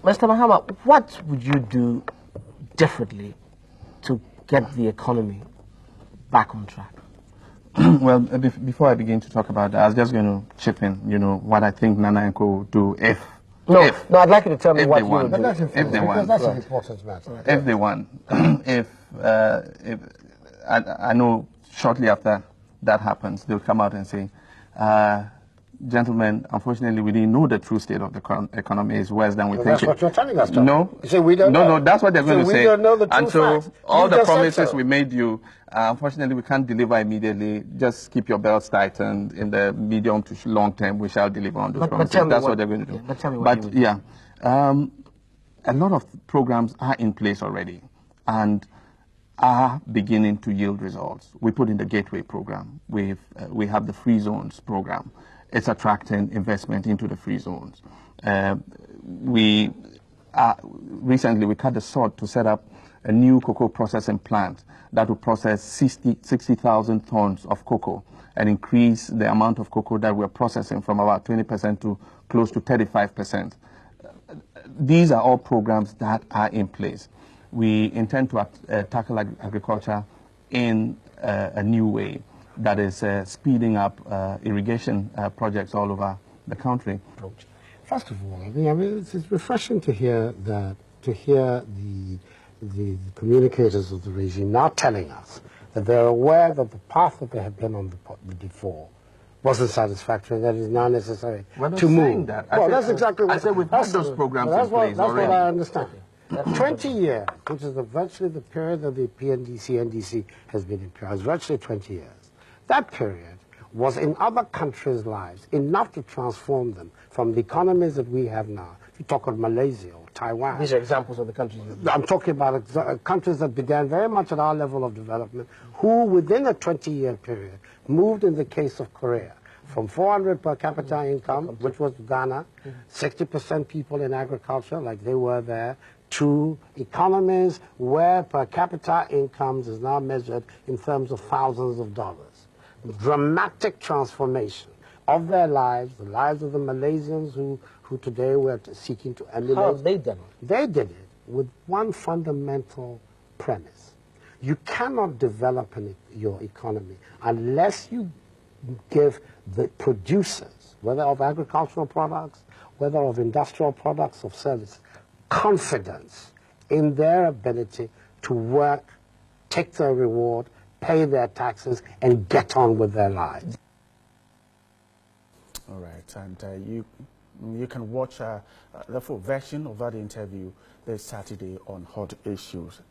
Mr. Mahama, what would you do differently to get the economy back on track? Well, before I begin to talk about that, I was just going to chip in, what I think Nana and Co will do if... No, I'd like you to tell me what you would do. If they want. That's an important matter. If they want. if I know shortly after that happens, they'll come out and say, gentlemen, unfortunately, we didn't know the true state of the economy is worse than we think. That's what you're telling us, Tom. No. You say we don't know. No, that's what they're going to say. We don't know the true and so facts. all the just promises so. we made you, unfortunately, we can't deliver immediately. Just keep your belts tightened. In the medium to long term, we shall deliver on those promises. That's what they're going to do. Yeah, but tell me what you would do. Yeah, a lot of programs are in place already and are beginning to yield results. We put in the Gateway program. We have the Free Zones program. It's attracting investment into the free zones. Recently we cut the sod to set up a new cocoa processing plant that will process 60,000 tons of cocoa and increase the amount of cocoa that we're processing from about 20% to close to 35%. These are all programs that are in place. We intend to tackle agriculture in a new way that is speeding up irrigation projects all over the country. First of all, I mean, it's refreshing to hear that, the communicators of the regime now telling us that they're aware that the path that they have been on before wasn't satisfactory, and that is now necessary to move. That. Well, that's exactly what I said we've had those programs in place already. That's already. what I understand. 20 years, which is virtually the period that the PNDC, NDC has been in power, virtually 20 years. That period was in other countries' lives enough to transform them from the economies that we have now. If you talk of Malaysia or Taiwan. These are examples of the countries. I'm talking about countries that began very much at our level of development, who within a 20-year period moved, in the case of Korea, from 400 per capita income, which was Ghana, 60% people in agriculture, like they were there, to economies where per capita incomes is now measured in terms of thousands of dollars. Dramatic transformation of their lives, the lives of the Malaysians who today we're seeking to emulate. How have they done it? They did it with one fundamental premise. You cannot develop your economy unless you give the producers, whether of agricultural products, whether of industrial products, of services, confidence in their ability to work, take their reward, pay their taxes, and get on with their lives. All right, and you can watch the full version of that interview this Saturday on Hot Issues.